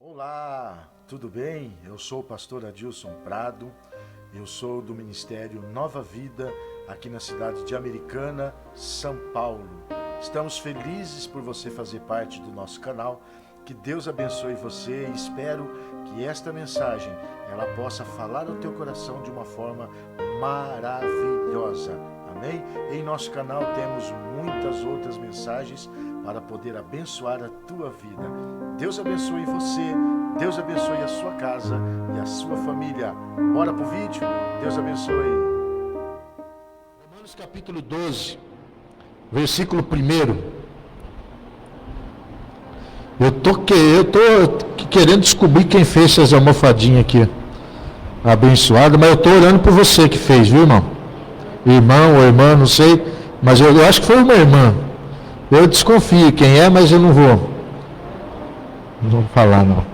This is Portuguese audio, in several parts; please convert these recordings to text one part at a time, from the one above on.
Olá, tudo bem? Eu sou o pastor Adilson Prado, eu sou do Ministério Nova Vida, aqui na cidade de Americana, São Paulo. Estamos felizes por você fazer parte do nosso canal, que Deus abençoe você e espero que esta mensagem ela possa falar ao teu coração de uma forma maravilhosa, amém? Em nosso canal temos muitas outras mensagens para poder abençoar a tua vida. Deus abençoe você, Deus abençoe a sua casa e a sua família. Bora pro vídeo? Deus abençoe. Romanos capítulo 12, versículo 1. Eu tô querendo descobrir quem fez essas almofadinhas aqui, abençoada, mas eu tô orando por você que fez, viu, irmão? Irmão ou irmã, não sei, mas eu acho que foi uma irmã. Eu desconfio quem é, mas eu não vou falar não.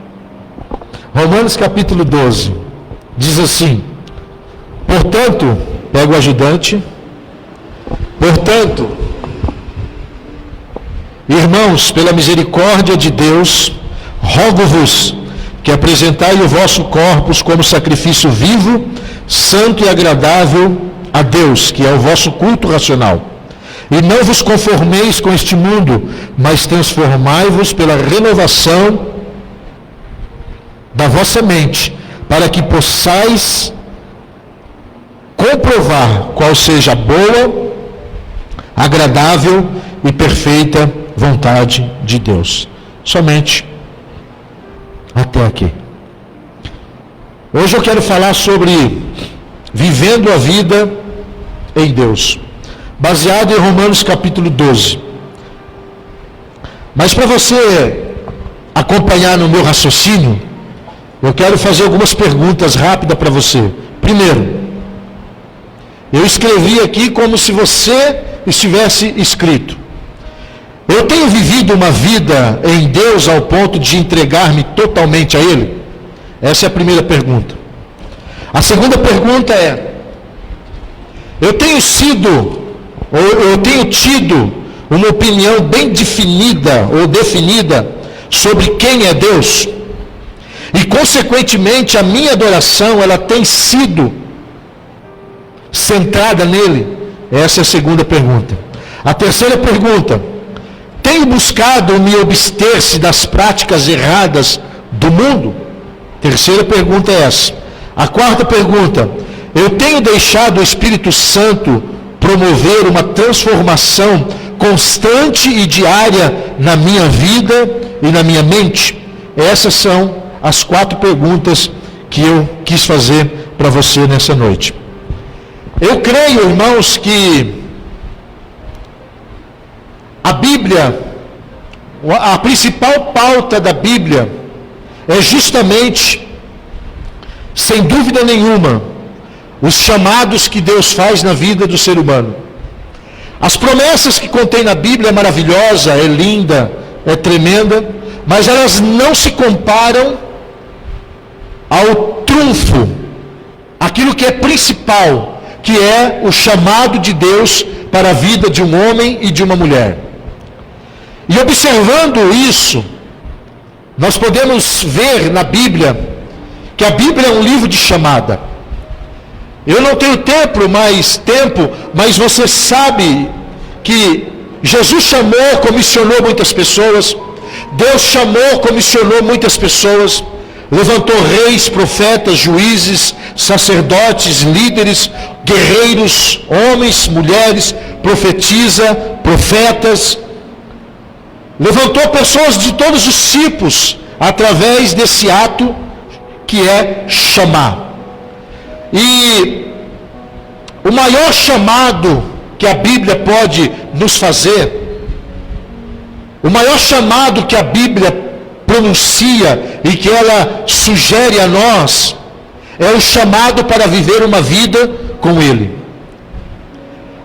Romanos capítulo 12 diz assim: portanto, pega o ajudante, portanto, irmãos, pela misericórdia de Deus, rogo-vos que apresentai o vosso corpos como sacrifício vivo, santo e agradável a Deus, que é o vosso culto racional. E não vos conformeis com este mundo, mas transformai-vos pela renovação da vossa mente, para que possais comprovar qual seja a boa, agradável e perfeita vontade de Deus. Somente até aqui. Hoje eu quero falar sobre vivendo a vida em Deus, baseado em Romanos capítulo 12. Mas para você acompanhar no meu raciocínio, eu quero fazer algumas perguntas rápidas para você. Primeiro, eu escrevi aqui como se você estivesse escrito: eu tenho vivido uma vida em Deus ao ponto de entregar-me totalmente a Ele? Essa é a primeira pergunta. A segunda pergunta é: eu tenho tido uma opinião bem definida ou definida sobre quem é Deus? E, consequentemente, a minha adoração, ela tem sido centrada nele? Essa é a segunda pergunta. A terceira pergunta: tenho buscado me abster-se das práticas erradas do mundo? Terceira pergunta é essa. A quarta pergunta: eu tenho deixado o Espírito Santo promover uma transformação constante e diária na minha vida e na minha mente? Essas são as 4 perguntas que eu quis fazer para você nessa noite. Eu creio, irmãos, que a Bíblia, a principal pauta da Bíblia é justamente, sem dúvida nenhuma, os chamados que Deus faz na vida do ser humano. As promessas que contém na Bíblia é maravilhosa, é linda, é tremenda, mas elas não se comparam ao trunfo, aquilo que é principal, que é o chamado de Deus para a vida de um homem e de uma mulher. E observando isso, nós podemos ver na Bíblia que a Bíblia é um livro de chamada. Eu não tenho tempo, mas você sabe que Jesus chamou, comissionou muitas pessoas. Deus chamou, comissionou muitas pessoas. Levantou reis, profetas, juízes, sacerdotes, líderes, guerreiros, homens, mulheres, profetas. Levantou pessoas de todos os tipos através desse ato que é chamar. E o maior chamado que a Bíblia pode nos fazer, o maior chamado que a Bíblia pronuncia e que ela sugere a nós, é o chamado para viver uma vida com Ele.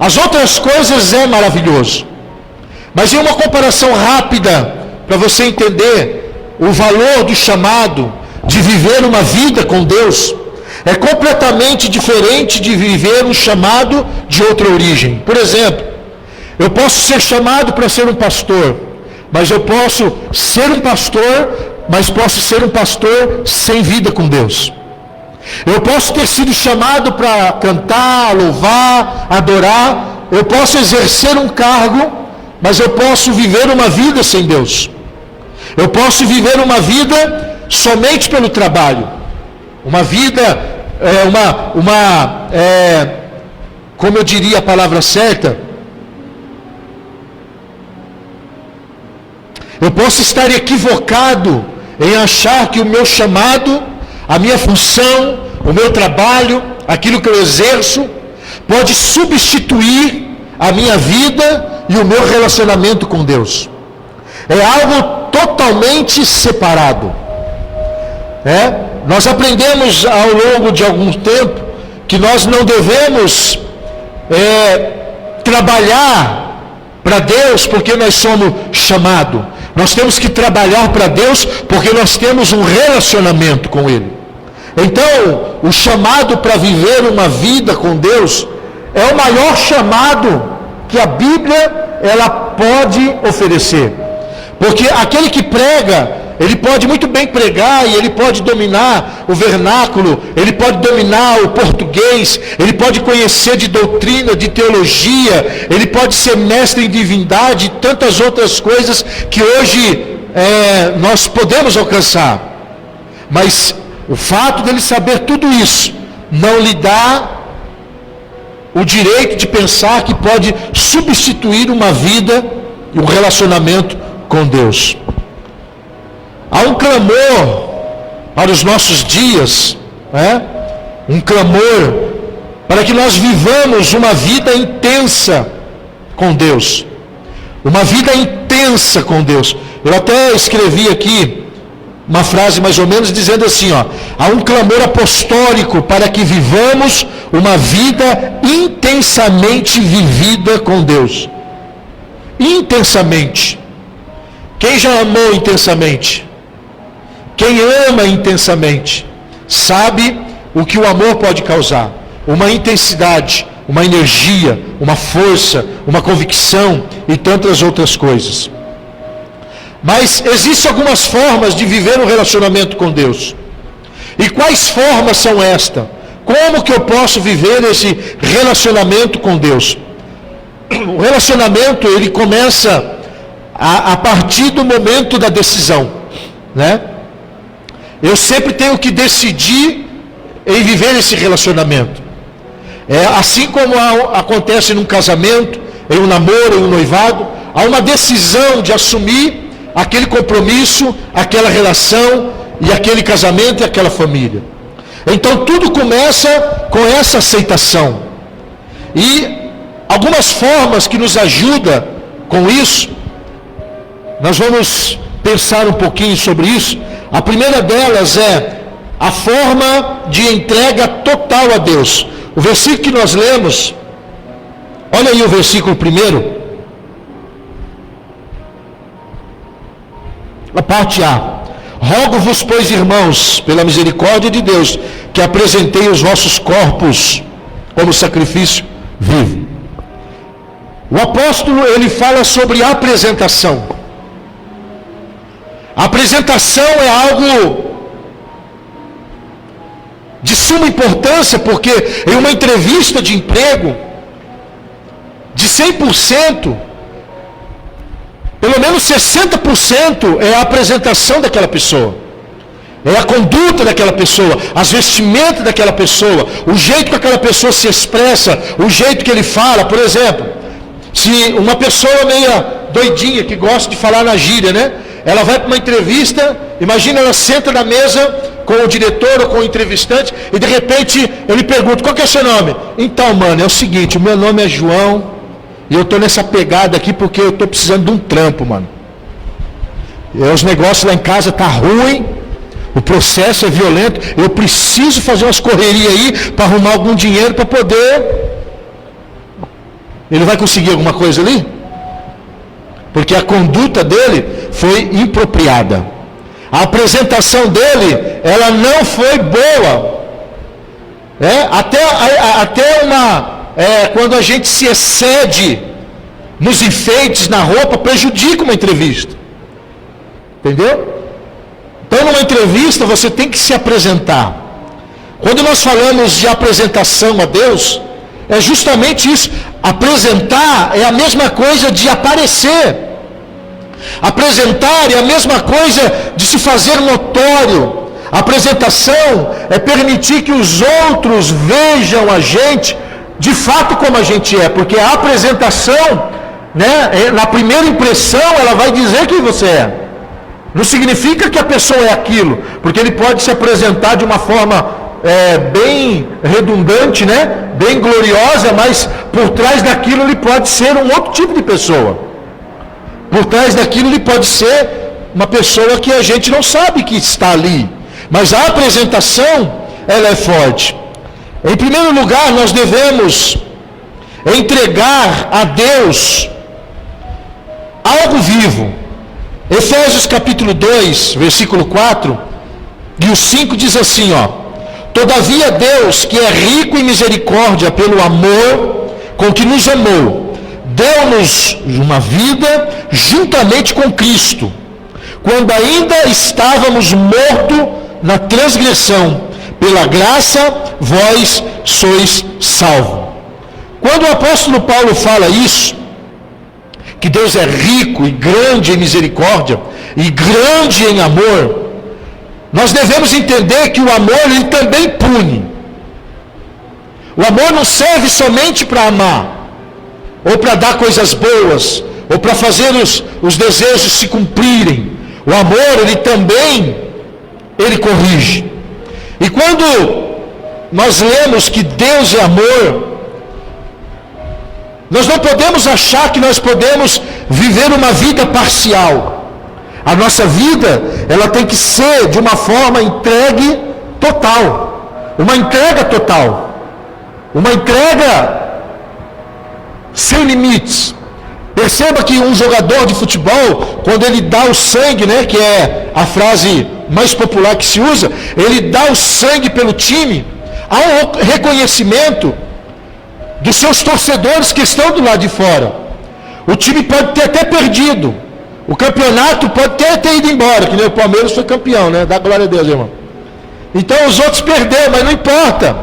As outras coisas é maravilhoso, mas em uma comparação rápida, para você entender o valor do chamado de viver uma vida com Deus, é completamente diferente de viver um chamado de outra origem. Por exemplo, eu posso ser chamado para ser um pastor, mas eu posso ser um pastor mas posso ser um pastor sem vida com Deus. Eu posso ter sido chamado para cantar, louvar, adorar. Eu posso exercer um cargo, mas eu posso viver uma vida sem Deus. Eu posso viver uma vida somente pelo trabalho. Uma vida, como eu diria a palavra certa, eu posso estar equivocado em achar que o meu chamado, a minha função, o meu trabalho, aquilo que eu exerço, pode substituir a minha vida e o meu relacionamento com Deus. É algo totalmente separado. Nós aprendemos ao longo de algum tempo que nós não devemos trabalhar para Deus porque nós somos chamados. Nós temos que trabalhar para Deus porque nós temos um relacionamento com Ele. Então, o chamado para viver uma vida com Deus é o maior chamado que a Bíblia ela pode oferecer. Porque aquele que prega, ele pode muito bem pregar e ele pode dominar o vernáculo, ele pode dominar o português, ele pode conhecer de doutrina, de teologia, ele pode ser mestre em divindade e tantas outras coisas que hoje nós podemos alcançar. Mas o fato dele saber tudo isso não lhe dá o direito de pensar que pode substituir uma vida e um relacionamento com Deus. Há um clamor para os nossos dias, um clamor para que nós vivamos uma vida intensa com Deus. Uma vida intensa com Deus. Eu até escrevi aqui uma frase mais ou menos dizendo assim, há um clamor apostólico para que vivamos uma vida intensamente vivida com Deus. Intensamente. Quem já amou intensamente? Quem ama intensamente sabe o que o amor pode causar. Uma intensidade, uma energia, uma força, uma convicção e tantas outras coisas. Mas existem algumas formas de viver um relacionamento com Deus. E quais formas são estas? Como que eu posso viver esse relacionamento com Deus? O relacionamento, ele começa a partir do momento da decisão, Eu sempre tenho que decidir em viver esse relacionamento. Assim como acontece num casamento, em um namoro, em um noivado, há uma decisão de assumir aquele compromisso, aquela relação, e aquele casamento e aquela família. Então tudo começa com essa aceitação. E algumas formas que nos ajudam com isso, nós vamos pensar um pouquinho sobre isso. A primeira delas é a forma de entrega total a Deus. O versículo que nós lemos, olha aí o versículo primeiro, a parte A. Rogo-vos, pois, irmãos, pela misericórdia de Deus, que apresentei os vossos corpos como sacrifício vivo. O apóstolo, ele fala sobre apresentação. A apresentação é algo de suma importância, porque em uma entrevista de emprego, de 100%, pelo menos 60% é a apresentação daquela pessoa. É a conduta daquela pessoa, as vestimentas daquela pessoa, o jeito que aquela pessoa se expressa, o jeito que ele fala. Por exemplo, se uma pessoa meia doidinha, que gosta de falar na gíria, ela vai para uma entrevista, imagina, ela senta na mesa com o diretor ou com o entrevistante, e de repente ele pergunta, qual que é o seu nome? Então, mano, é o seguinte, o meu nome é João, e eu estou nessa pegada aqui porque eu estou precisando de um trampo, mano. Os negócios lá em casa tá ruim, o processo é violento, eu preciso fazer umas correrias aí para arrumar algum dinheiro para poder... Ele vai conseguir alguma coisa ali? Porque a conduta dele foi impropriada. A apresentação dele, ela não foi boa. Quando a gente se excede nos enfeites, na roupa, prejudica uma entrevista. Entendeu? Então, numa entrevista, você tem que se apresentar. Quando nós falamos de apresentação a Deus, é justamente isso. Apresentar é a mesma coisa de aparecer. Apresentar é a mesma coisa de se fazer notório. A apresentação é permitir que os outros vejam a gente de fato como a gente é, porque a apresentação, né, na primeira impressão, ela vai dizer quem você é. Não significa que a pessoa é aquilo, porque ele pode se apresentar de uma forma bem redundante, né, bem gloriosa, mas por trás daquilo ele pode ser um outro tipo de pessoa. Por trás daquilo ele pode ser uma pessoa que a gente não sabe que está ali. Mas a apresentação, ela é forte. Em primeiro lugar, nós devemos entregar a Deus algo vivo. Efésios capítulo 2, versículo 4 e o 5 diz assim, todavia Deus, que é rico em misericórdia pelo amor com que nos amou, deu-nos uma vida juntamente com Cristo, quando ainda estávamos mortos na transgressão, pela graça vós sois salvos. Quando o apóstolo Paulo fala isso, que Deus é rico e grande em misericórdia e grande em amor, nós devemos entender que o amor ele também pune. O amor não serve somente para amar, ou para dar coisas boas, ou para fazer os desejos se cumprirem. O amor ele também corrige. E quando nós lemos que Deus é amor, nós não podemos achar que nós podemos viver uma vida parcial. A nossa vida, ela tem que ser de uma forma entregue total. Uma entrega total. Uma entrega sem limites. Perceba que um jogador de futebol, quando ele dá o sangue, né, que é a frase mais popular que se usa, ele dá o sangue pelo time, há um reconhecimento dos seus torcedores que estão do lado de fora. O time pode ter até perdido, o campeonato pode ter ido embora, que nem o Palmeiras foi campeão, né? Dá glória a Deus, irmão. Então os outros perderam, mas não importa,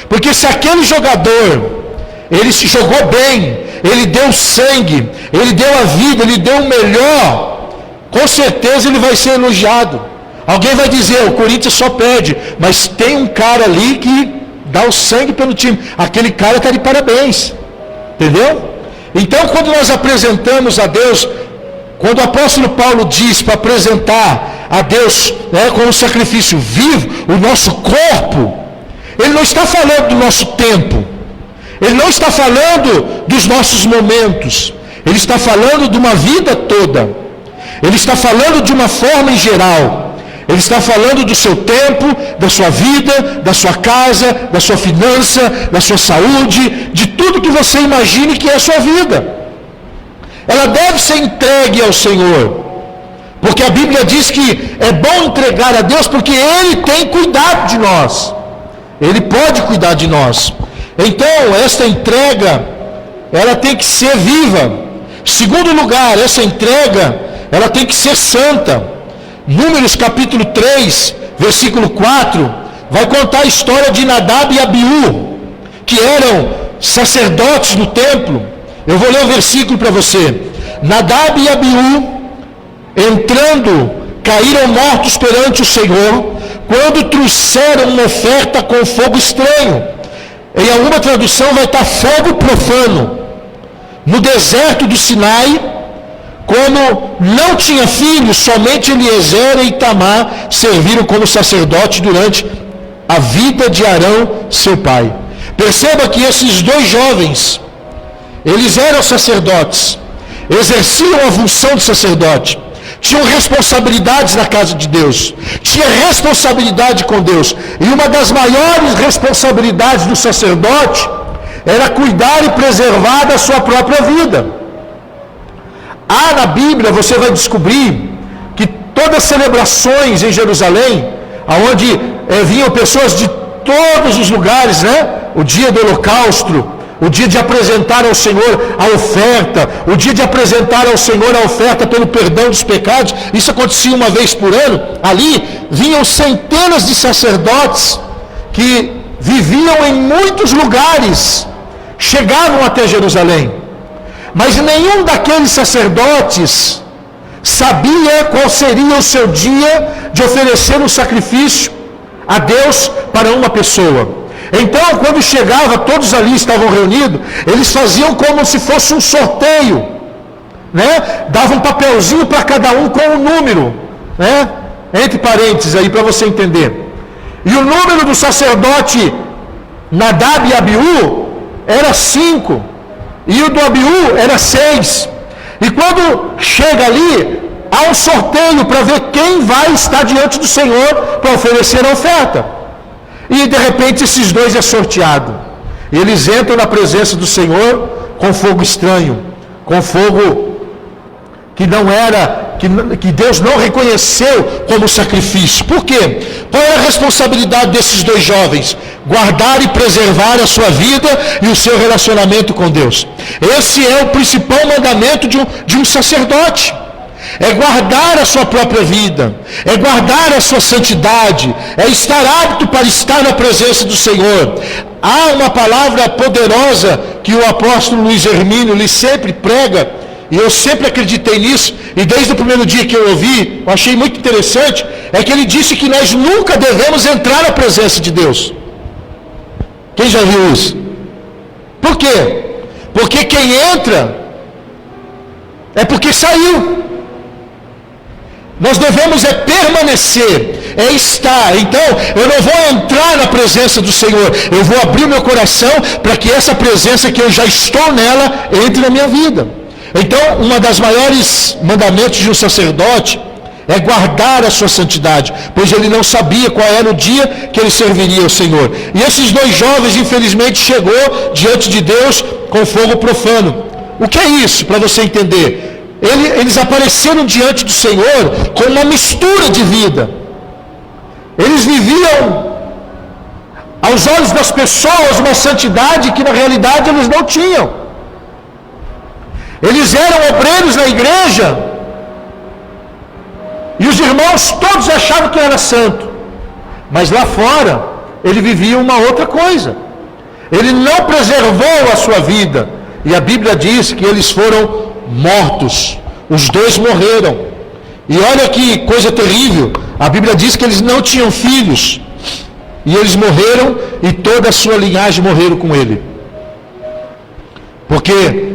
porque se aquele jogador ele se jogou bem, ele deu sangue, ele deu a vida, ele deu o melhor, com certeza ele vai ser elogiado. Alguém vai dizer, o Corinthians só perde, mas tem um cara ali que dá o sangue pelo time, aquele cara está de parabéns, entendeu? Então quando nós apresentamos a Deus, quando o apóstolo Paulo diz para apresentar a Deus, né, como sacrifício vivo, o nosso corpo, ele não está falando do nosso tempo, ele não está falando dos nossos momentos, ele está falando de uma vida toda, ele está falando de uma forma em geral. Ele está falando do seu tempo, da sua vida, da sua casa, da sua finança, da sua saúde, de tudo que você imagine que é a sua vida. Ela deve ser entregue ao Senhor, porque a Bíblia diz que é bom entregar a Deus, porque Ele tem cuidado de nós. Ele pode cuidar de nós. Então, esta entrega, ela tem que ser viva. Segundo lugar, essa entrega, ela tem que ser santa. Números capítulo 3, versículo 4, vai contar a história de Nadab e Abiú, que eram sacerdotes no templo. Eu vou ler o versículo para você. Nadab e Abiú, entrando, caíram mortos perante o Senhor, quando trouxeram uma oferta com fogo estranho. Em alguma tradução vai estar fogo profano. No deserto do Sinai, como não tinha filhos, somente Eliezer e Itamar serviram como sacerdote durante a vida de Arão, seu pai. Perceba que esses dois jovens, eles eram sacerdotes, exerciam a função de sacerdote, tinham responsabilidades na casa de Deus, tinha responsabilidade com Deus, e uma das maiores responsabilidades do sacerdote era cuidar e preservar da sua própria vida. Na Bíblia você vai descobrir que todas as celebrações em Jerusalém, onde vinham pessoas de todos os lugares, né? O dia do holocausto, o dia de apresentar ao Senhor a oferta, o dia de apresentar ao Senhor a oferta pelo perdão dos pecados. Isso acontecia uma vez por ano. Ali vinham centenas de sacerdotes que viviam em muitos lugares, chegavam até Jerusalém, mas nenhum daqueles sacerdotes sabia qual seria o seu dia de oferecer um sacrifício a Deus para uma pessoa. Então, quando chegava, todos ali estavam reunidos, eles faziam como se fosse um sorteio, né? Davam um papelzinho para cada um com um número, né? Entre parênteses aí para você entender. E o número do sacerdote Nadab e Abiú era 5, e o do Abiú era 6. E quando chega ali, há um sorteio para ver quem vai estar diante do Senhor para oferecer a oferta. E de repente esses dois é sorteado. E eles entram na presença do Senhor com fogo estranho, com fogo que não era, que Deus não reconheceu como sacrifício. Por quê? Qual é a responsabilidade desses dois jovens? Guardar e preservar a sua vida e o seu relacionamento com Deus. Esse é o principal mandamento de um sacerdote. É guardar a sua própria vida, é guardar a sua santidade, é estar apto para estar na presença do Senhor. Há uma palavra poderosa que o apóstolo Luiz Hermínio lhe sempre prega, e eu sempre acreditei nisso, e desde o primeiro dia que eu ouvi, eu achei muito interessante, é que ele disse que nós nunca devemos entrar na presença de Deus. Quem já viu isso? Por quê? Porque quem entra é porque saiu. Nós devemos permanecer, estar. Então, eu não vou entrar na presença do Senhor, eu vou abrir meu coração para que essa presença que eu já estou nela entre na minha vida. Então, uma das maiores mandamentos de um sacerdote é guardar a sua santidade, pois ele não sabia qual era o dia que ele serviria ao Senhor. E esses dois jovens, infelizmente, chegou diante de Deus com fogo profano. O que é isso, para você entender? Eles apareceram diante do Senhor com uma mistura de vida. Eles viviam, aos olhos das pessoas, uma santidade que na realidade eles não tinham. Eles eram obreiros na igreja, e os irmãos todos achavam que era santo, mas lá fora ele vivia uma outra coisa. Ele não preservou a sua vida, e a Bíblia diz que eles foram mortos. Os dois morreram. E olha que coisa terrível, a Bíblia diz que eles não tinham filhos, e eles morreram, e toda a sua linhagem morreram com ele, porque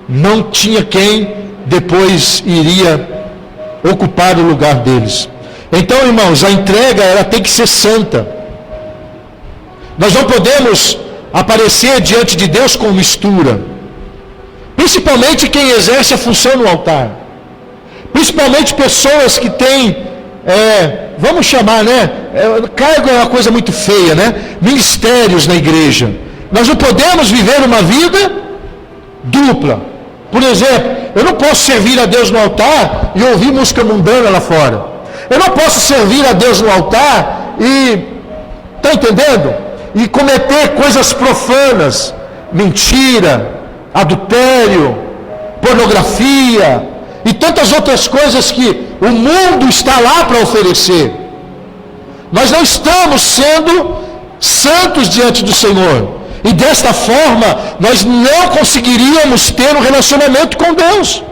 não tinha quem depois iria ocupar o lugar deles. Então, irmãos, a entrega ela tem que ser santa. Nós não podemos aparecer diante de Deus com mistura, principalmente quem exerce a função no altar, principalmente pessoas que têm, vamos chamar, né? Cargo é uma coisa muito feia, né? Ministérios na igreja. Nós não podemos viver uma vida dupla. Por exemplo, eu não posso servir a Deus no altar e ouvir música mundana lá fora. Eu não posso servir a Deus no altar e, está entendendo? E cometer coisas profanas, mentira, adultério, pornografia e tantas outras coisas que o mundo está lá para oferecer. Nós não estamos sendo santos diante do Senhor. E desta forma, nós não conseguiríamos ter um relacionamento com Deus.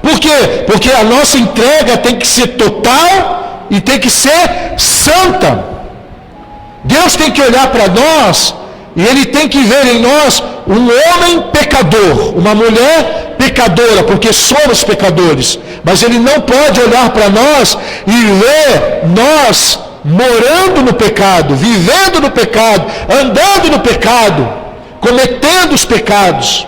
Por quê? Porque a nossa entrega tem que ser total e tem que ser santa. Deus tem que olhar para nós e Ele tem que ver em nós um homem pecador, uma mulher pecadora, porque somos pecadores. Mas Ele não pode olhar para nós e ver nós morando no pecado, vivendo no pecado, andando no pecado, cometendo os pecados.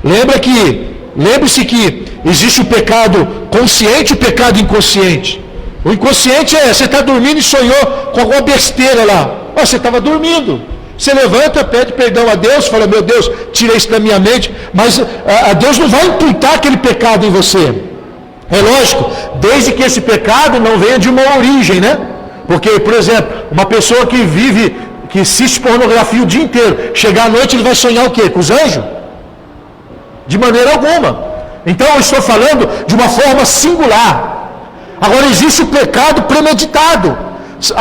Lembre-se que existe o pecado consciente e o pecado inconsciente. O inconsciente você está dormindo e sonhou com alguma besteira lá. Você estava dormindo. Você levanta, pede perdão a Deus, fala, meu Deus, tira isso da minha mente, mas a Deus não vai imputar aquele pecado em você. É lógico, desde que esse pecado não venha de uma origem, né? Porque, por exemplo, uma pessoa que que assiste pornografia o dia inteiro, chegar à noite ele vai sonhar o quê? Com os anjos? De maneira alguma. Então eu estou falando de uma forma singular. Agora existe o pecado premeditado.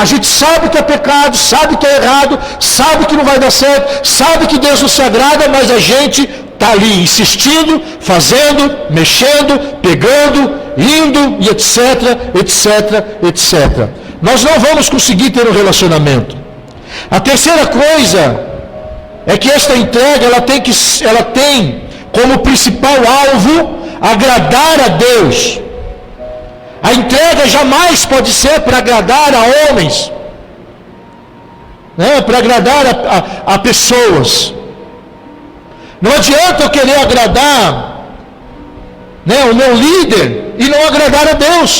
A gente sabe que é pecado, sabe que é errado, sabe que não vai dar certo, sabe que Deus não se agrada, mas a gente está ali insistindo, fazendo, mexendo, pegando, indo e etc, etc, etc. Nós não vamos conseguir ter um relacionamento. A terceira coisa é que esta entrega ela tem como principal alvo agradar a Deus. A entrega jamais pode ser para agradar a homens, né? Para agradar a pessoas. Não adianta eu querer agradar, né, o meu líder e não agradar a Deus.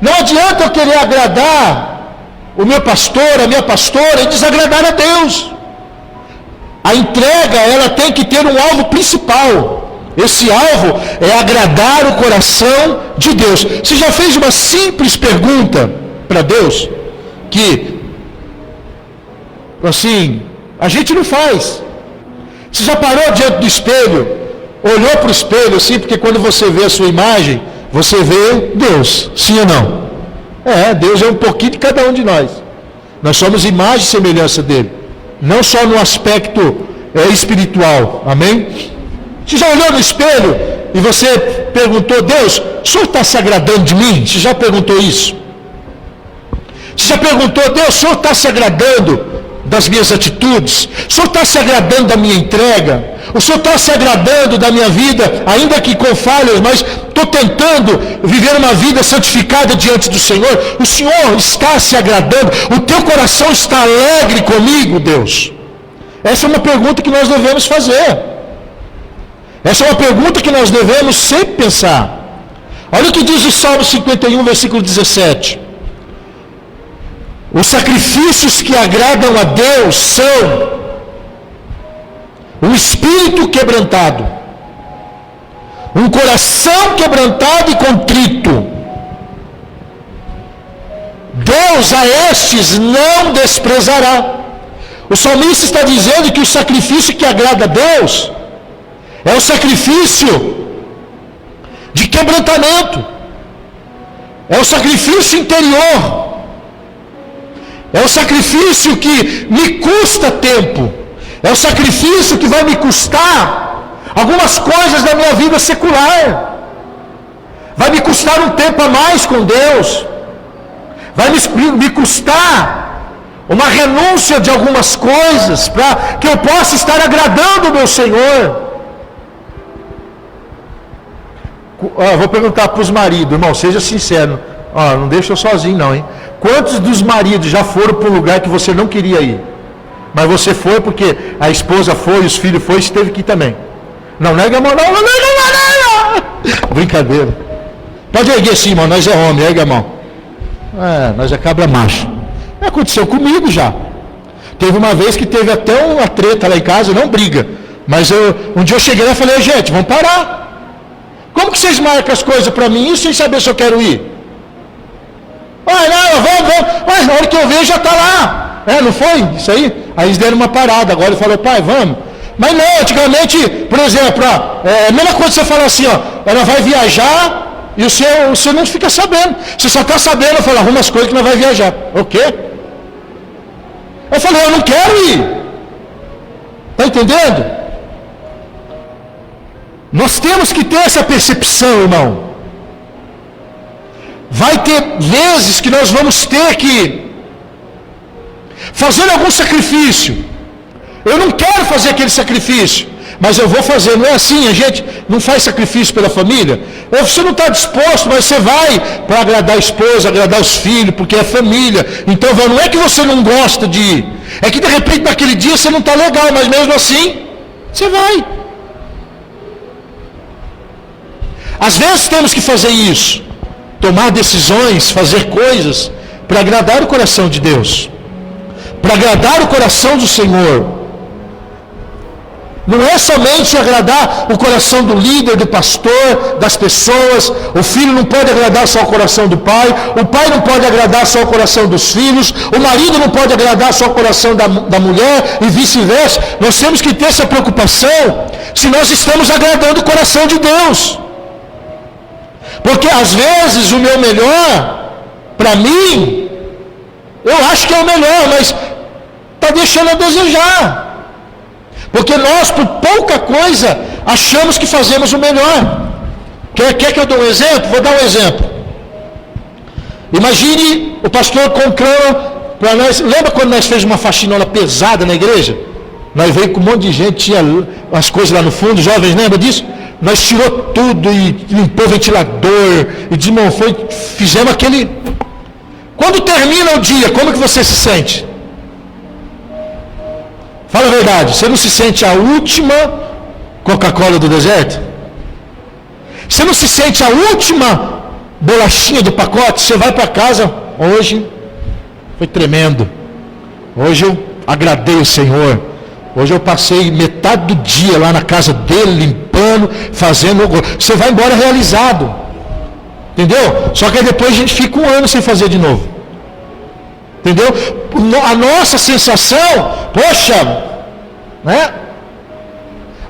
Não adianta eu querer agradar o meu pastor, a minha pastora e desagradar a Deus. A entrega ela tem que ter um alvo principal. Esse alvo é agradar o coração de Deus. Você já fez uma simples pergunta para Deus? Que, assim, a gente não faz. Você já parou diante do espelho? Olhou para o espelho assim, porque quando você vê a sua imagem, você vê Deus, sim ou não? Deus é um pouquinho de cada um de nós. Nós somos imagem e semelhança dele. Não só no aspecto espiritual, amém? Você já olhou no espelho e você perguntou, Deus, o Senhor está se agradando de mim? Você já perguntou isso? Você já perguntou, Deus, o Senhor está se agradando das minhas atitudes? O Senhor está se agradando da minha entrega? O Senhor está se agradando da minha vida, ainda que com falhas, mas estou tentando viver uma vida santificada diante do Senhor? O Senhor está se agradando? O teu coração está alegre comigo, Deus? Essa é uma pergunta que nós devemos fazer. Essa é uma pergunta que nós devemos sempre pensar. Olha o que diz o Salmo 51, versículo 17. Os sacrifícios que agradam a Deus são um espírito quebrantado, um coração quebrantado e contrito. Deus a estes não desprezará. O salmista está dizendo que o sacrifício que agrada a Deus é o sacrifício de quebrantamento, é o sacrifício interior, é o sacrifício que me custa tempo, é o sacrifício que vai me custar algumas coisas da minha vida secular, vai me custar um tempo a mais com Deus, vai me custar uma renúncia de algumas coisas para que eu possa estar agradando o meu Senhor. Vou perguntar para os maridos, irmão, seja sincero, não deixa eu sozinho não, hein? Quantos dos maridos já foram para um lugar que você não queria ir? Mas você foi porque a esposa foi, os filhos foram, você teve que ir também. Não nega a mão, não. Brincadeira. Pode erguer sim, irmão, nós é homem, ergue a mão. Nós é cabra macho. Aconteceu comigo já. Teve uma vez que teve até uma treta lá em casa, não briga. Mas um dia eu cheguei lá e falei, gente, vamos parar. Como que vocês marcam as coisas para mim, isso sem saber se eu quero ir? Vamos. Na hora que eu vejo já está lá. Não foi? Isso aí? Aí eles deram uma parada. Agora ele falou, pai, vamos. Mas não, antigamente, por exemplo, a mesma coisa você fala assim, ela vai viajar e você não fica sabendo. Você só está sabendo, eu falo, arruma as coisas que ela vai viajar. O quê? Eu falei, eu não quero ir. Está entendendo? Nós temos que ter essa percepção, irmão. Vai ter vezes que nós vamos ter que fazer algum sacrifício. Eu não quero fazer aquele sacrifício, mas eu vou fazer. Não é assim, a gente não faz sacrifício pela família. Você não está disposto, mas você vai para agradar a esposa, agradar os filhos, porque é família. Então não é que você não gosta de ir, é que de repente naquele dia você não está legal, mas mesmo assim você vai. Às vezes temos que fazer isso, tomar decisões, fazer coisas para agradar o coração de Deus, para agradar o coração do Senhor. Não é somente agradar o coração do líder, do pastor, das pessoas. O filho não pode agradar só o coração do pai. O pai não pode agradar só o coração dos filhos. O marido não pode agradar só o coração da mulher e vice-versa. Nós temos que ter essa preocupação se nós estamos agradando o coração de Deus. Porque às vezes o meu melhor, para mim, eu acho que é o melhor, mas está deixando a desejar. Porque nós, por pouca coisa, achamos que fazemos o melhor. Quer que eu dê um exemplo? Vou dar um exemplo. Imagine o pastor conclama para nós. Lembra quando nós fizemos uma faxinola pesada na igreja? Nós veio com um monte de gente, tinha as coisas lá no fundo, jovens, lembra disso? Nós tirou tudo e limpou o ventilador e desmontou, fizemos aquele... Quando termina o dia, como que você se sente? Fala a verdade, você não se sente a última Coca-Cola do deserto? Você não se sente a última bolachinha do pacote? Você vai para casa, hoje foi tremendo. Hoje eu agradei o Senhor. Hoje eu passei metade do dia lá na casa dele, limpando, fazendo... Você vai embora realizado. Entendeu? Só que aí depois a gente fica um ano sem fazer de novo. Entendeu? A nossa sensação, poxa, né?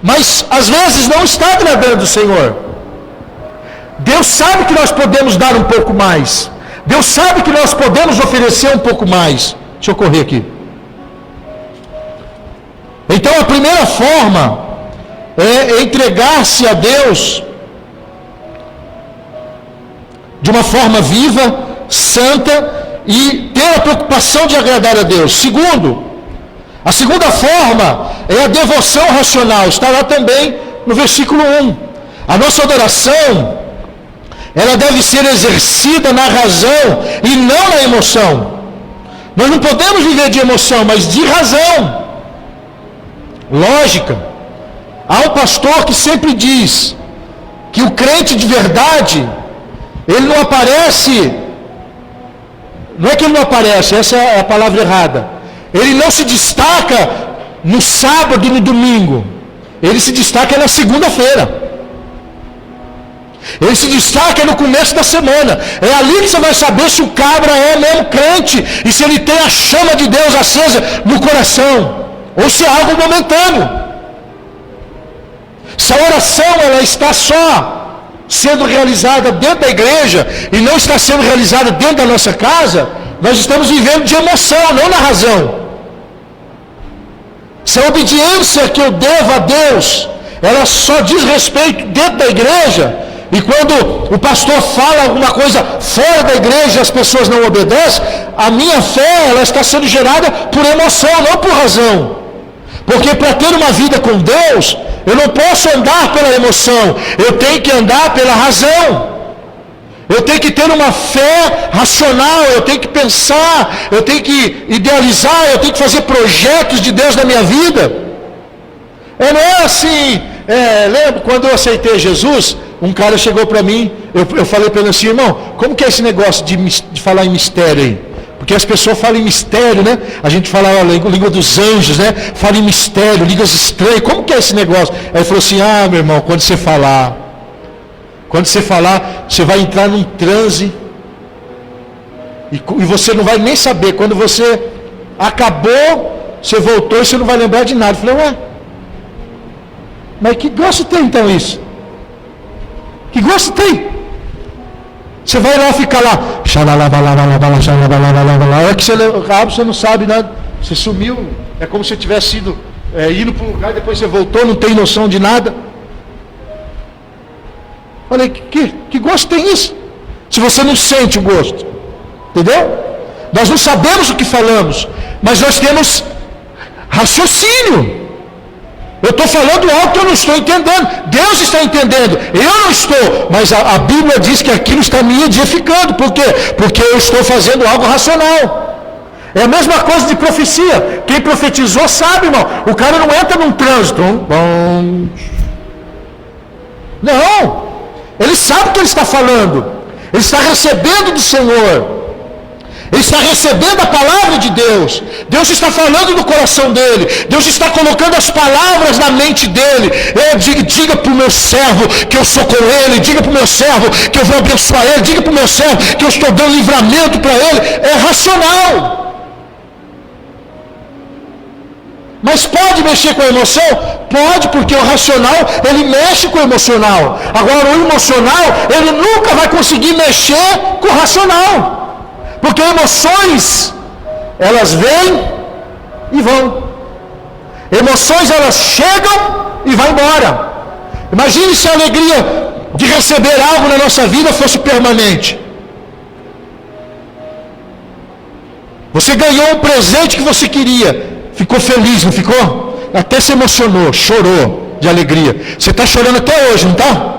Mas às vezes não está agradando o Senhor. Deus sabe que nós podemos dar um pouco mais. Deus sabe que nós podemos oferecer um pouco mais. Deixa eu correr aqui. Então a primeira forma é entregar-se a Deus de uma forma viva, santa, e ter a preocupação de agradar a Deus. Segundo, a segunda forma é a devoção racional. Está lá também no versículo 1. A nossa adoração, ela deve ser exercida na razão e não na emoção. Nós não podemos viver de emoção, mas de razão. Lógica. Há um pastor que sempre diz que o crente de verdade, ele não aparece... Não é que ele não aparece, essa é a palavra errada. Ele não se destaca no sábado e no domingo. Ele se destaca na segunda-feira. Ele se destaca no começo da semana. É ali que você vai saber se o cabra é mesmo crente e se ele tem a chama de Deus acesa no coração, ou se é algo momentâneo. Se a oração ela está só sendo realizada dentro da igreja e não está sendo realizada dentro da nossa casa, nós estamos vivendo de emoção, não na razão. Se a obediência que eu devo a Deus, ela só diz respeito dentro da igreja, e quando o pastor fala alguma coisa fora da igreja, as pessoas não obedecem, a minha fé ela está sendo gerada por emoção, não por razão. Porque para ter uma vida com Deus, eu não posso andar pela emoção, eu tenho que andar pela razão. Eu tenho que ter uma fé racional, eu tenho que pensar, eu tenho que idealizar, eu tenho que fazer projetos de Deus na minha vida. Não é assim, lembro quando eu aceitei Jesus, um cara chegou para mim, eu falei para ele assim, irmão, como que é esse negócio de falar em mistério aí? Porque as pessoas falam em mistério, né? A gente fala a língua dos anjos, né? Fala em mistério, línguas estranhas. Como que é esse negócio? Aí ele falou assim, meu irmão, quando você falar, você vai entrar num transe e você não vai nem saber. Quando você acabou, você voltou e você não vai lembrar de nada. Eu falei, mas que gosto tem então isso? Que gosto tem? Você vai lá ficar lá, a hora que você acaba, você não sabe nada, você sumiu, é como se você tivesse ido indo para um lugar, depois você voltou, não tem noção de nada. Falei, que gosto tem isso? Se você não sente o gosto, entendeu? Nós não sabemos o que falamos, mas nós temos raciocínio. Eu estou falando algo que eu não estou entendendo. Deus está entendendo. Eu não estou. Mas a Bíblia diz que aquilo está me edificando. Por quê? Porque eu estou fazendo algo racional. É a mesma coisa de profecia. Quem profetizou sabe, irmão. O cara não entra num trânsito. Não. Ele sabe o que ele está falando. Ele está recebendo do Senhor. Ele está recebendo a palavra de Deus. Deus está falando no coração dele. Deus está colocando as palavras na mente dele. Diga para o meu servo que eu sou com ele. Diga para o meu servo que eu vou abençoar ele. Diga para o meu servo que eu estou dando livramento para ele. É racional. Mas pode mexer com a emoção? Pode, porque o racional, ele mexe com o emocional. Agora, o emocional, ele nunca vai conseguir mexer com o racional. Porque emoções, elas vêm e vão. Emoções, elas chegam e vão embora. Imagine se a alegria de receber algo na nossa vida fosse permanente. Você ganhou um presente que você queria. Ficou feliz, não ficou? Até se emocionou, chorou de alegria. Você está chorando até hoje, não está?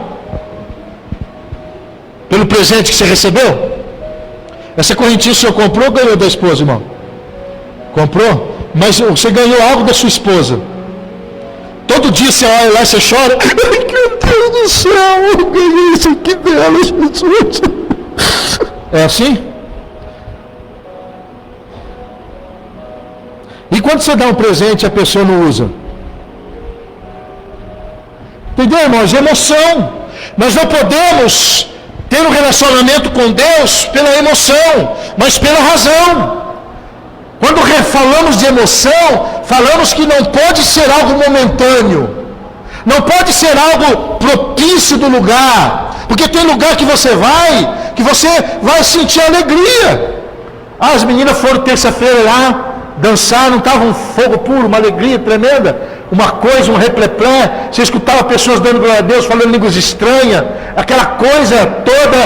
Pelo presente que você recebeu? Essa correntinha o senhor comprou ou ganhou da esposa, irmão? Comprou? Mas você ganhou algo da sua esposa. Todo dia você olha lá e você chora. Ai, meu Deus do céu, eu ganhei isso aqui dela, Jesus. É assim? E quando você dá um presente e a pessoa não usa? Entendeu, irmãos? Emoção. Nós não podemos ter um relacionamento com Deus pela emoção, mas pela razão. Quando falamos de emoção, falamos que não pode ser algo momentâneo. Não pode ser algo propício do lugar. Porque tem lugar que você vai sentir alegria. As meninas foram terça-feira lá, dançaram, estava um fogo puro, uma alegria tremenda, uma coisa, um repleplé, você escutava pessoas dando glória a Deus, falando línguas estranhas, aquela coisa toda,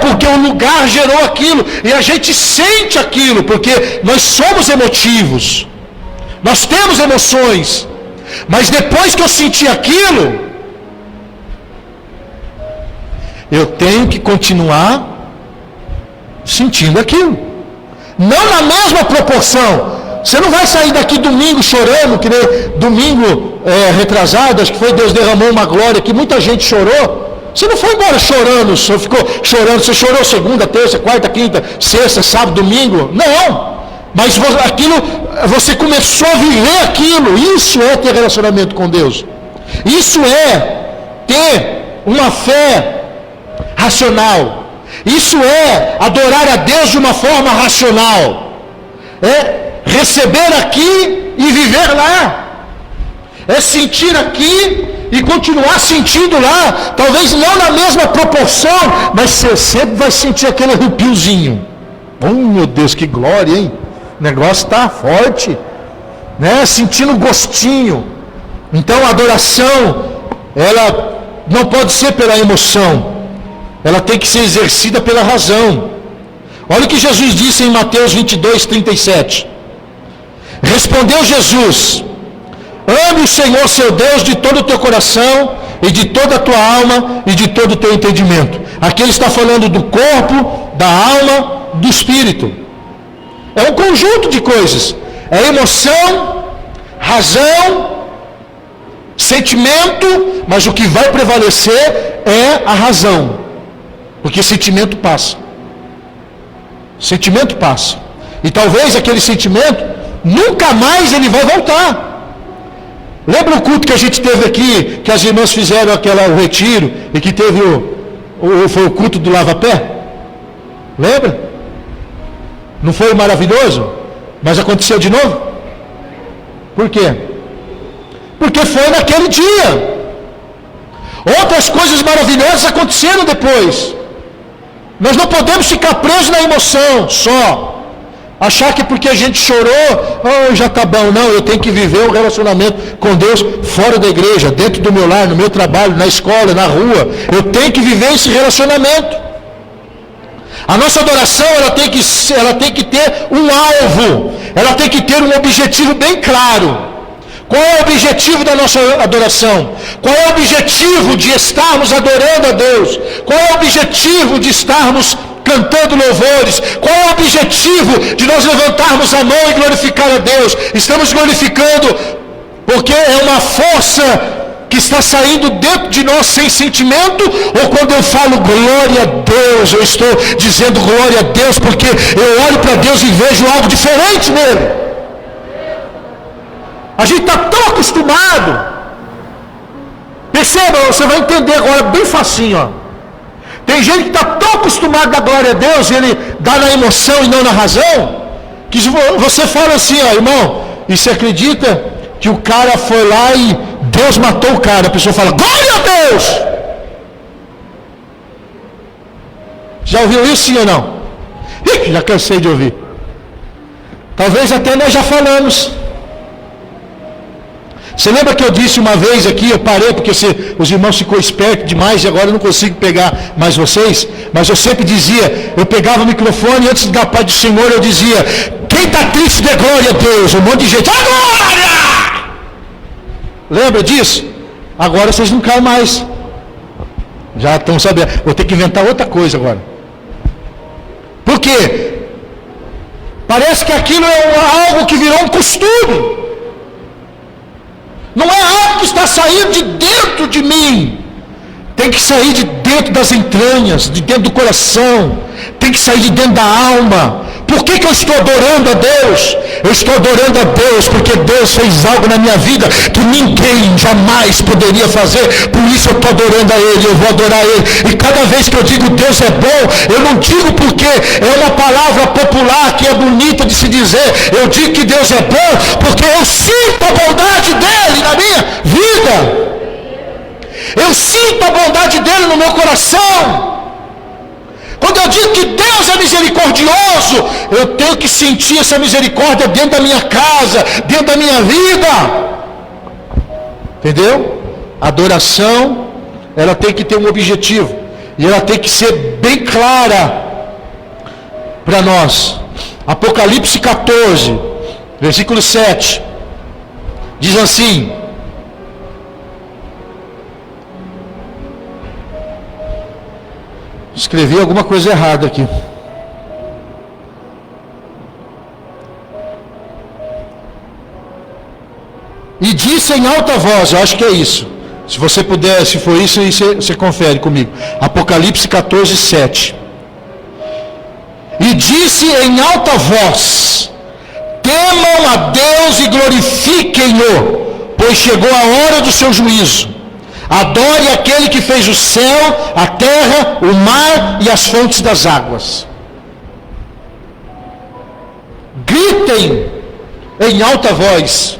porque o lugar gerou aquilo, e a gente sente aquilo, porque nós somos emotivos, nós temos emoções, mas depois que eu senti aquilo, eu tenho que continuar sentindo aquilo, não na mesma proporção. Você não vai sair daqui domingo chorando, que nem domingo retrasado, acho que foi, Deus derramou uma glória que muita gente chorou. Você não foi embora chorando, você ficou chorando, você chorou segunda, terça, quarta, quinta, sexta, sábado, domingo. Não, mas aquilo, você começou a viver aquilo. Isso é ter relacionamento com Deus. Isso é ter uma fé racional. Isso é adorar a Deus de uma forma racional. Receber aqui e viver lá. É sentir aqui e continuar sentindo lá. Talvez não na mesma proporção, mas você sempre vai sentir aquele arrepiozinho. Oh, meu Deus, que glória, hein? O negócio está forte, né? Sentindo gostinho. Então a adoração, ela não pode ser pela emoção. Ela tem que ser exercida pela razão. Olha o que Jesus disse em Mateus 22, 37. Respondeu Jesus: ame o Senhor seu Deus de todo o teu coração, e de toda a tua alma, e de todo o teu entendimento. Aqui ele está falando do corpo, da alma, do espírito. É um conjunto de coisas. É emoção, razão, sentimento, mas o que vai prevalecer é a razão. Porque sentimento passa. Sentimento passa. E talvez aquele sentimento nunca mais ele vai voltar. Lembra o culto que a gente teve aqui, que as irmãs fizeram o retiro, e que teve foi o culto do lava-pé? Lembra? Não foi maravilhoso? Mas aconteceu de novo? Por quê? Porque foi naquele dia. Outras coisas maravilhosas aconteceram depois. Nós não podemos ficar presos na emoção só. Achar que porque a gente chorou, já está bom. Não, eu tenho que viver um relacionamento com Deus fora da igreja, dentro do meu lar, no meu trabalho, na escola, na rua. Eu tenho que viver esse relacionamento. A nossa adoração, ela tem que ter um alvo. Ela tem que ter um objetivo bem claro. Qual é o objetivo da nossa adoração? Qual é o objetivo de estarmos adorando a Deus? Qual é o objetivo de estarmos cantando louvores? Qual é o objetivo de nós levantarmos a mão e glorificar a Deus? Estamos glorificando porque é uma força que está saindo dentro de nós sem sentimento, ou quando eu falo glória a Deus, eu estou dizendo glória a Deus porque eu olho para Deus e vejo algo diferente nele. A gente está tão acostumado. Perceba, você vai entender agora bem facinho, ó. Tem gente que está tão acostumado a glória a Deus, ele dá na emoção e não na razão, que você fala assim, ó, irmão, e você acredita que o cara foi lá e Deus matou o cara? A pessoa fala, glória a Deus! Já ouviu isso, sim ou não? Já cansei de ouvir. Talvez até nós já falamos. Você lembra que eu disse uma vez aqui, eu parei porque os irmãos ficou espertos demais e agora eu não consigo pegar mais vocês, mas eu sempre dizia, eu pegava o microfone e antes de dar a paz do Senhor eu dizia, quem está triste dê glória a Deus, um monte de gente, glória! Lembra disso? Agora vocês não caem mais. Já estão sabendo, vou ter que inventar outra coisa agora. Por quê? Parece que aquilo é algo que virou um costume. Não é algo que está saindo de dentro de mim. Tem que sair de dentro das entranhas, de dentro do coração. Tem que sair de dentro da alma. Por que eu estou adorando a Deus? Eu estou adorando a Deus porque Deus fez algo na minha vida que ninguém jamais poderia fazer. Por isso eu estou adorando a Ele, eu vou adorar Ele. E cada vez que eu digo Deus é bom, eu não digo porque é uma palavra popular que é bonita de se dizer. Eu digo que Deus é bom porque eu sinto a bondade dEle na minha vida. Eu sinto a bondade dEle no meu coração. Quando eu digo que Deus é misericordioso, eu tenho que sentir essa misericórdia dentro da minha casa, dentro da minha vida. Entendeu? A adoração, ela tem que ter um objetivo. E ela tem que ser bem clara para nós. Apocalipse 14, versículo 7. Diz assim: escrevi alguma coisa errada aqui. E disse em alta voz, eu acho que é isso. Se você puder, se for isso, aí você confere comigo. Apocalipse 14, 7. E disse em alta voz: temam a Deus e glorifiquem-no, pois chegou a hora do seu juízo. Adore aquele que fez o céu, a terra, o mar e as fontes das águas. Gritem em alta voz.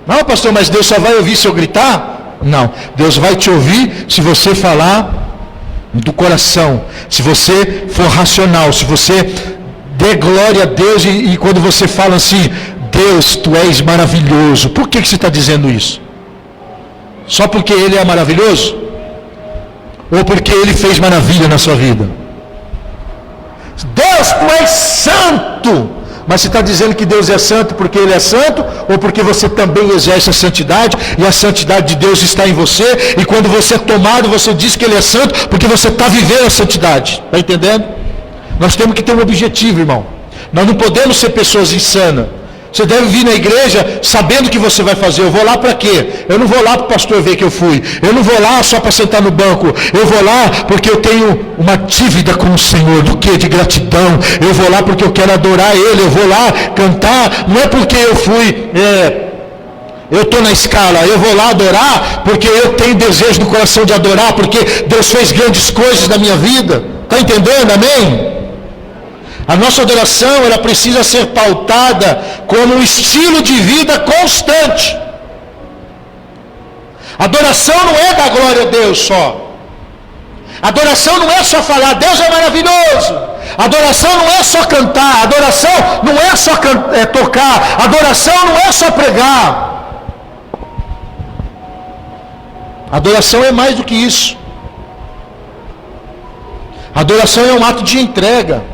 Não, pastor, mas Deus só vai ouvir se eu gritar? Não, Deus vai te ouvir se você falar do coração, se você for racional, se você der glória a Deus e quando você fala assim, Deus, tu és maravilhoso. Por que você está dizendo isso? Só porque Ele é maravilhoso? Ou porque Ele fez maravilha na sua vida? Deus, tu és santo. Mas você está dizendo que Deus é santo porque Ele é santo? Ou porque você também exerce a santidade e a santidade de Deus está em você? E quando você é tomado, você diz que Ele é santo porque você está vivendo a santidade. Está entendendo? Nós temos que ter um objetivo, irmão. Nós não podemos ser pessoas insanas. Você deve vir na igreja sabendo o que você vai fazer. Eu vou lá para quê? Eu não vou lá para o pastor ver que eu fui. Eu não vou lá só para sentar no banco. Eu vou lá porque eu tenho uma dívida com o Senhor. Do que? De gratidão. Eu vou lá porque eu quero adorar Ele. Eu vou lá cantar. Não é porque eu fui... eu estou na escala. Eu vou lá adorar porque eu tenho desejo no coração de adorar. Porque Deus fez grandes coisas na minha vida. Está entendendo? Amém? A nossa adoração, ela precisa ser pautada como um estilo de vida constante. Adoração não é dar glória a Deus só. Adoração não é só falar, Deus é maravilhoso. Adoração não é só cantar. Adoração não é só tocar. Adoração não é só pregar. Adoração é mais do que isso. Adoração é um ato de entrega.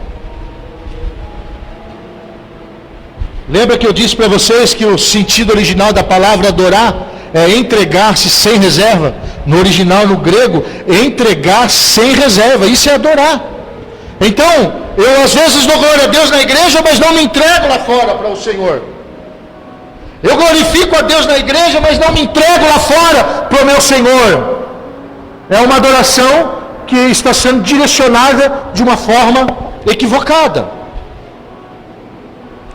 Lembra que eu disse para vocês que o sentido original da palavra adorar é entregar-se sem reserva? No original, no grego, entregar-se sem reserva. Isso é adorar. Então, eu às vezes dou glória a Deus na igreja, mas não me entrego lá fora para o Senhor. Eu glorifico a Deus na igreja, mas não me entrego lá fora para o meu Senhor. É uma adoração que está sendo direcionada de uma forma equivocada.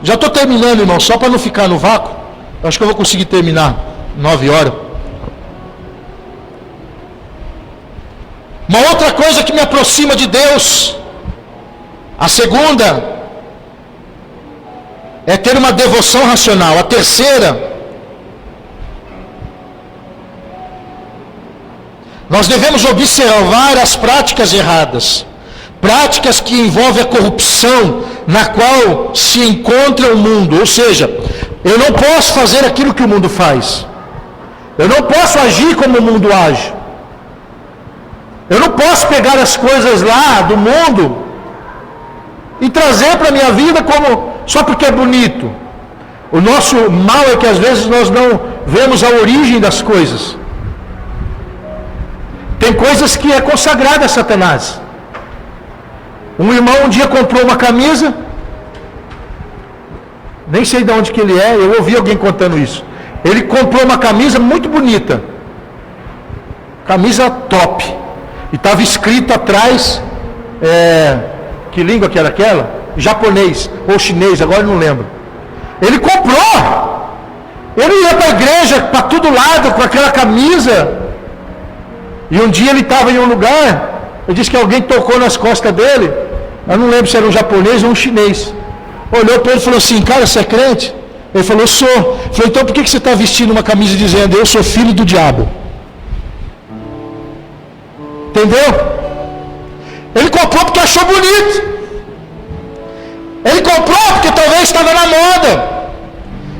Já estou terminando, irmão, só para não ficar no vácuo. Acho que eu vou conseguir terminar 9 horas. Uma outra coisa que me aproxima de Deus, a segunda, é ter uma devoção racional. A terceira, nós devemos observar as práticas erradas, práticas que envolvem a corrupção na qual se encontra o mundo. Ou seja, eu não posso fazer aquilo que o mundo faz, eu não posso agir como o mundo age, eu não posso pegar as coisas lá do mundo e trazer para a minha vida como só porque é bonito. O nosso mal é que às vezes nós não vemos a origem das coisas. Tem coisas que é consagrada a Satanás. Um irmão um dia comprou uma camisa, nem sei de onde que ele é, eu ouvi alguém contando isso. Ele comprou uma camisa muito bonita, camisa top, e estava escrito atrás, que língua que era aquela? Japonês ou chinês, agora eu não lembro. Ele comprou, ele ia para a igreja para todo lado com aquela camisa. E um dia ele estava em um lugar, ele disse que alguém tocou nas costas dele, eu não lembro se era um japonês ou um chinês. Olhou para ele e falou assim: cara, você é crente? Ele falou: sou. Ele falou: então por que você está vestindo uma camisa dizendo eu sou filho do diabo? Entendeu? Ele comprou porque achou bonito. Ele comprou porque talvez estava na moda.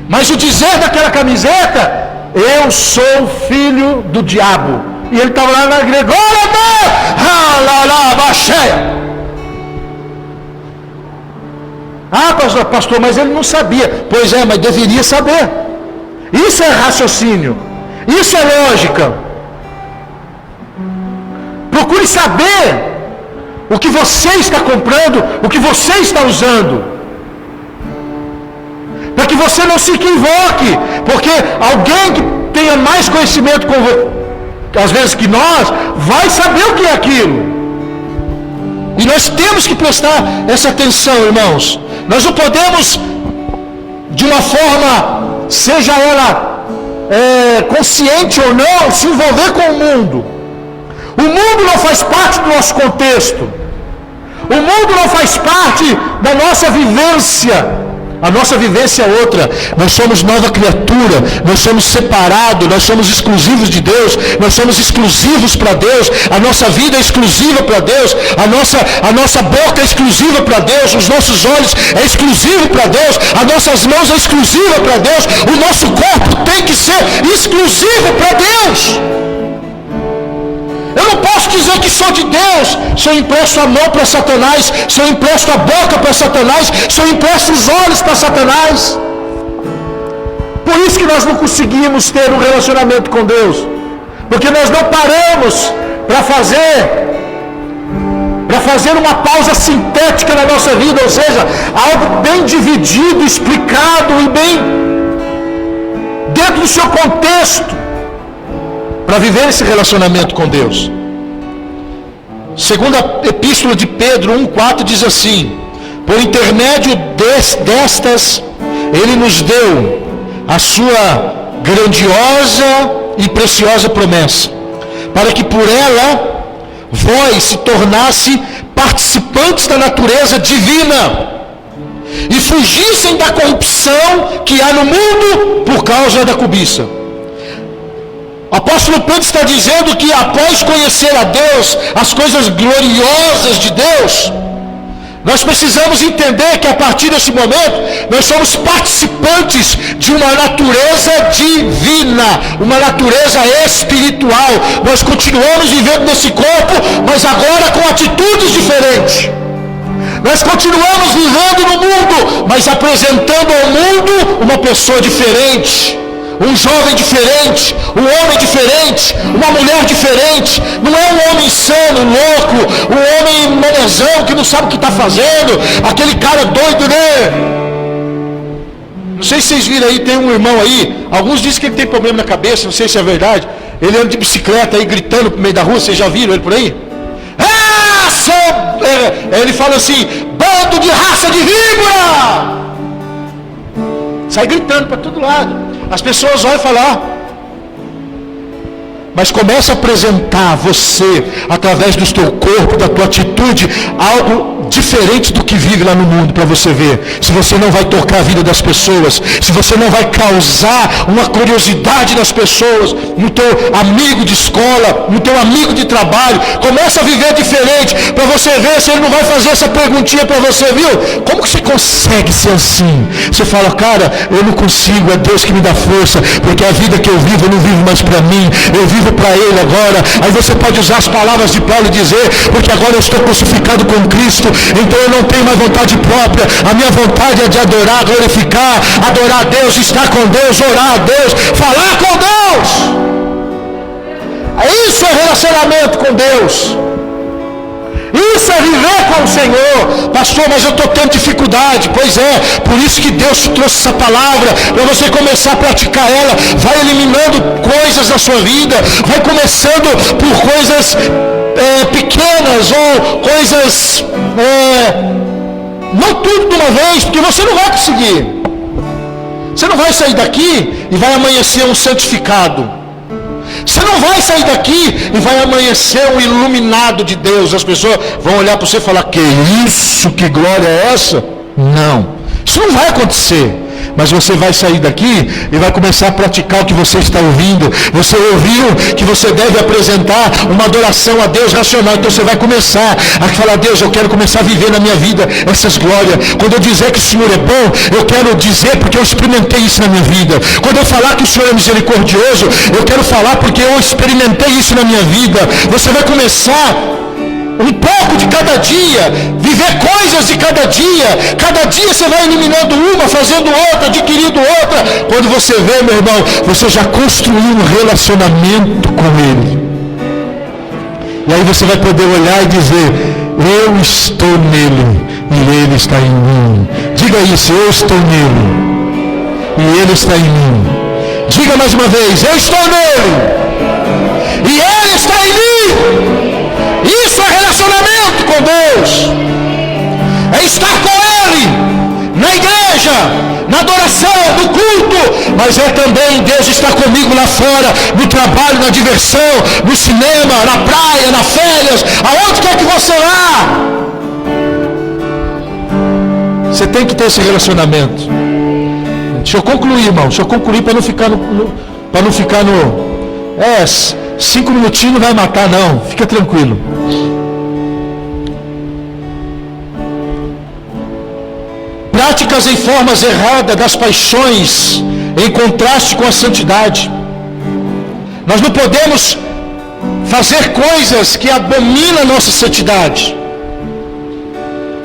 Mas o dizer daquela camiseta, eu sou filho do diabo. E ele estava lá na igreja, pastor, mas ele não sabia. Pois é, mas deveria saber. Isso é raciocínio, isso é lógica. Procure saber o que você está comprando, o que você está usando, para que você não se equivoque, porque alguém que tenha mais conhecimento às vezes que nós, vai saber o que é aquilo. E nós temos que prestar essa atenção, irmãos. Nós não podemos, de uma forma, seja ela consciente ou não, se envolver com o mundo. O mundo não faz parte do nosso contexto. O mundo não faz parte da nossa vivência. A nossa vivência é outra. Nós somos nova criatura, nós somos separados, nós somos exclusivos de Deus, nós somos exclusivos para Deus, a nossa vida é exclusiva para Deus, a nossa boca é exclusiva para Deus, os nossos olhos é exclusivo para Deus, as nossas mãos é exclusiva para Deus, o nosso corpo tem que ser exclusivo para Deus. Eu não posso dizer que sou de Deus se eu empresto a mão para Satanás, se eu empresto a boca para Satanás, se eu empresto os olhos para Satanás. Por isso que nós não conseguimos ter um relacionamento com Deus, porque nós não paramos para fazer uma pausa sintética na nossa vida, ou seja, algo bem dividido, explicado e bem dentro do seu contexto, para viver esse relacionamento com Deus. Segunda epístola de Pedro 1,4 diz assim: por intermédio destas, ele nos deu a sua grandiosa e preciosa promessa, para que por ela vós se tornasse participantes da natureza divina e fugissem da corrupção que há no mundo por causa da cobiça. O apóstolo Pedro está dizendo que após conhecer a Deus, as coisas gloriosas de Deus, nós precisamos entender que a partir desse momento, nós somos participantes de uma natureza divina, uma natureza espiritual. Nós continuamos vivendo nesse corpo, mas agora com atitudes diferentes. Nós continuamos vivendo no mundo, mas apresentando ao mundo uma pessoa diferente. Um jovem diferente, um homem diferente, uma mulher diferente. Não é um homem insano, louco, um homem manezão que não sabe o que está fazendo, aquele cara doido, né? Não sei se vocês viram aí, tem um irmão aí, alguns dizem que ele tem problema na cabeça, não sei se é verdade. Ele anda de bicicleta aí, gritando pro meio da rua, vocês já viram ele por aí? Ele fala assim, bando de raça de víbora! Sai gritando para todo lado. As pessoas vão falar. Mas começa a apresentar você, através do teu corpo, da tua atitude, algo diferente do que vive lá no mundo, para você ver. Se você não vai tocar a vida das pessoas, se você não vai causar uma curiosidade nas pessoas, no teu amigo de escola, no teu amigo de trabalho, começa a viver diferente, para você ver se ele não vai fazer essa perguntinha para você, viu? Como que você consegue ser assim? Você fala, cara, eu não consigo, é Deus que me dá força, porque a vida que eu vivo não vivo mais para mim, eu vivo para Ele agora. Aí você pode usar as palavras de Paulo e dizer, porque agora eu estou crucificado com Cristo, então eu não tenho mais vontade própria, a minha vontade é de adorar, glorificar, adorar a Deus, estar com Deus, orar a Deus, falar com Deus. Isso é relacionamento com Deus. Isso é viver com o Senhor. Pastor, mas eu estou tendo dificuldade. Pois é, por isso que Deus te trouxe essa palavra, para você começar a praticar ela. Vai eliminando coisas da sua vida, vai começando por coisas pequenas, ou coisas não tudo de uma vez, porque você não vai conseguir. Você não vai sair daqui e vai amanhecer um santificado. Você não vai sair daqui e vai amanhecer um iluminado de Deus. As pessoas vão olhar para você e falar, que isso, que glória é essa? Não, isso não vai acontecer. Mas você vai sair daqui e vai começar a praticar o que você está ouvindo. Você ouviu que você deve apresentar uma adoração a Deus racional. Então você vai começar a falar, Deus, eu quero começar a viver na minha vida essas glórias. Quando eu dizer que o Senhor é bom, eu quero dizer porque eu experimentei isso na minha vida. Quando eu falar que o Senhor é misericordioso, eu quero falar porque eu experimentei isso na minha vida. Você vai começar um pouco de cada dia, viver coisas de cada dia você vai eliminando uma, fazendo outra, adquirindo outra. Quando você vê, meu irmão, você já construiu um relacionamento com Ele, e aí você vai poder olhar e dizer, eu estou nele e Ele está em mim. Diga isso, eu estou nele e Ele está em mim. Diga mais uma vez, eu estou nele e Ele está em mim. Isso é relacionamento com Deus, é estar com Ele na igreja, na adoração, no culto, mas é também Deus estar comigo lá fora, no trabalho, na diversão, no cinema, na praia, nas férias, aonde quer que você vá. Você tem que ter esse relacionamento. Deixa eu concluir, irmão, para não ficar no 5 minutinhos não vai matar, não, fica tranquilo. Práticas em formas erradas das paixões, em contraste com a santidade. Nós não podemos fazer coisas que abominam a nossa santidade.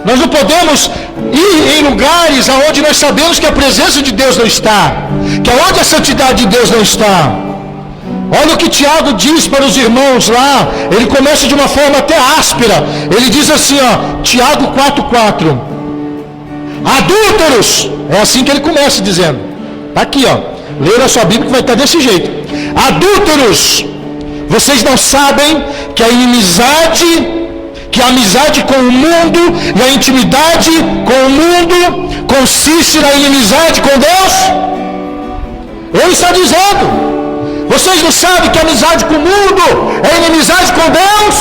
Nós não podemos ir em lugares onde nós sabemos que a presença de Deus não está, que é onde a santidade de Deus não está. Olha o que Tiago diz para os irmãos lá. Ele começa de uma forma até áspera. Ele diz assim, Tiago 4:4. Adúlteros. É assim que ele começa dizendo. Está aqui, leia a sua Bíblia que vai estar desse jeito. Adúlteros, vocês não sabem que a amizade com o mundo e a intimidade com o mundo consiste na inimizade com Deus? Ele está dizendo, vocês não sabem que a amizade com o mundo é inimizade com Deus?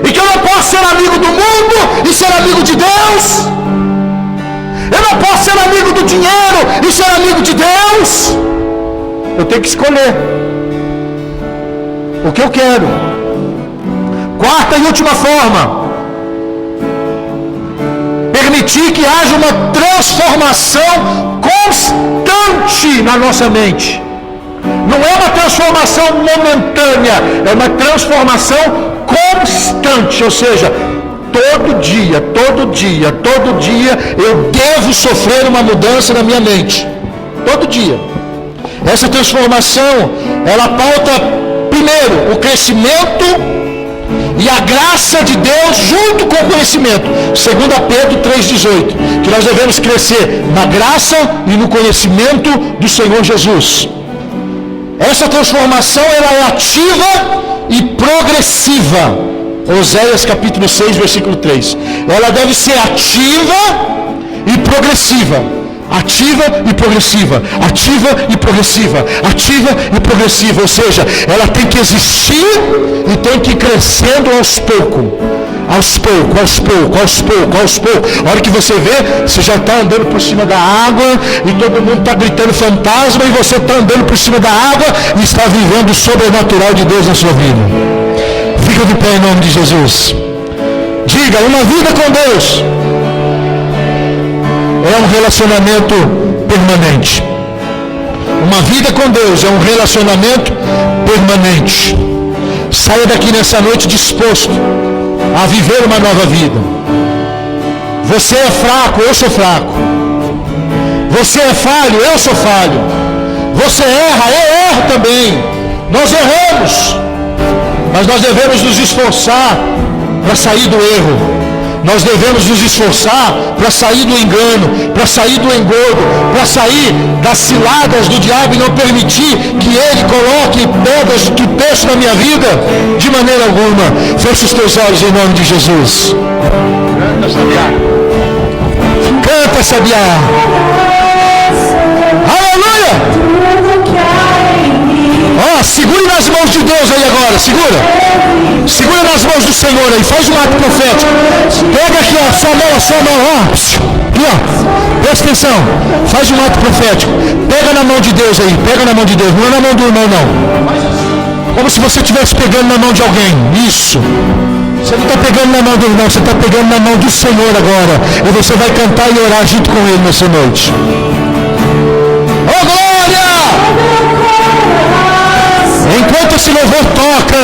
E que eu não posso ser amigo do mundo e ser amigo de Deus? Eu não posso ser amigo do dinheiro e ser amigo de Deus? Eu tenho que escolher o que eu quero. Quarta e última forma, permitir que haja uma transformação constante na nossa mente. Não é uma transformação momentânea, é uma transformação constante, ou seja, todo dia eu devo sofrer uma mudança na minha mente, todo dia. Essa transformação, ela pauta primeiro o crescimento e a graça de Deus junto com o conhecimento. 2 Pedro 3,18, que nós devemos crescer na graça e no conhecimento do Senhor Jesus. Essa transformação ela é ativa e progressiva. Oséias capítulo 6, versículo 3. Ela deve ser ativa e progressiva. Ativa e progressiva, ativa e progressiva, ativa e progressiva, ou seja, ela tem que existir e tem que ir crescendo aos poucos. Aos poucos. A hora que você vê, você já está andando por cima da água e todo mundo está gritando fantasma e você está andando por cima da água e está vivendo o sobrenatural de Deus na sua vida. Fica de pé em nome de Jesus. Diga, uma vida com Deus é um relacionamento permanente. Uma vida com Deus é um relacionamento permanente. Saia daqui nessa noite disposto a viver uma nova vida. Você é fraco, eu sou fraco. Você é falho, eu sou falho. Você erra, eu erro também. Nós erramos, mas nós devemos nos esforçar para sair do erro. Nós devemos nos esforçar para sair do engano, para sair do engodo, para sair das ciladas do diabo e não permitir que ele coloque pedras de tropeço na minha vida de maneira alguma. Feche os teus olhos em nome de Jesus. Canta, Sabiá. Canta, Sabiá. Aleluia! Ó, segure nas mãos de Deus aí agora, segura nas mãos do Senhor aí, faz um ato profético. Pega aqui, ó, sua mão, ó, aqui, ó, presta atenção, faz um ato profético. Pega na mão de Deus aí, pega na mão de Deus, não é na mão do irmão não. Como se você estivesse pegando na mão de alguém, isso. Você não está pegando na mão do irmão, você está pegando na mão do Senhor agora. E você vai cantar e orar junto com ele nessa noite. Oh, glória! Enquanto esse louvor toca,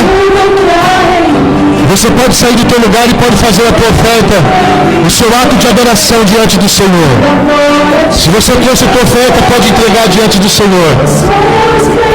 você pode sair do teu lugar e pode fazer a tua oferta, o seu ato de adoração diante do Senhor. Se você trouxe a tua oferta, pode entregar diante do Senhor. Do Senhor.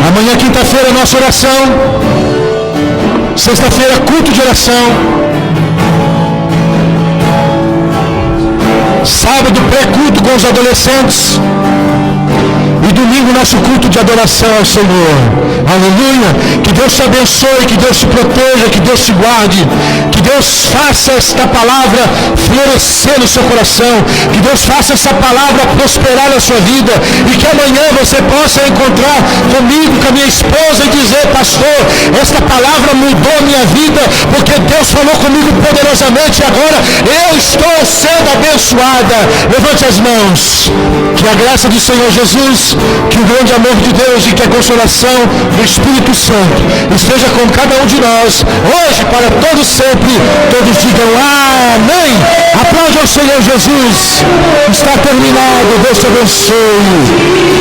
Amanhã, quinta-feira, nossa oração. Sexta-feira, culto de oração. Sábado, pré-culto com os adolescentes. E domingo, nosso culto de adoração ao Senhor. Aleluia. Que Deus te abençoe, que Deus te proteja, que Deus te guarde. Que Deus faça esta palavra florescer no seu coração. Que Deus faça essa palavra prosperar na sua vida. E que amanhã você possa encontrar comigo, com a minha esposa e dizer: pastor, esta palavra mudou a minha vida, porque Deus falou comigo poderosamente e agora eu estou sendo abençoada. Levante as mãos. Que a graça do Senhor Jesus, que o grande amor de Deus e que a consolação do Espírito Santo esteja com cada um de nós, hoje para todos sempre. Todos digam amém. Aplaude ao Senhor Jesus. Está terminado. Deus te abençoe.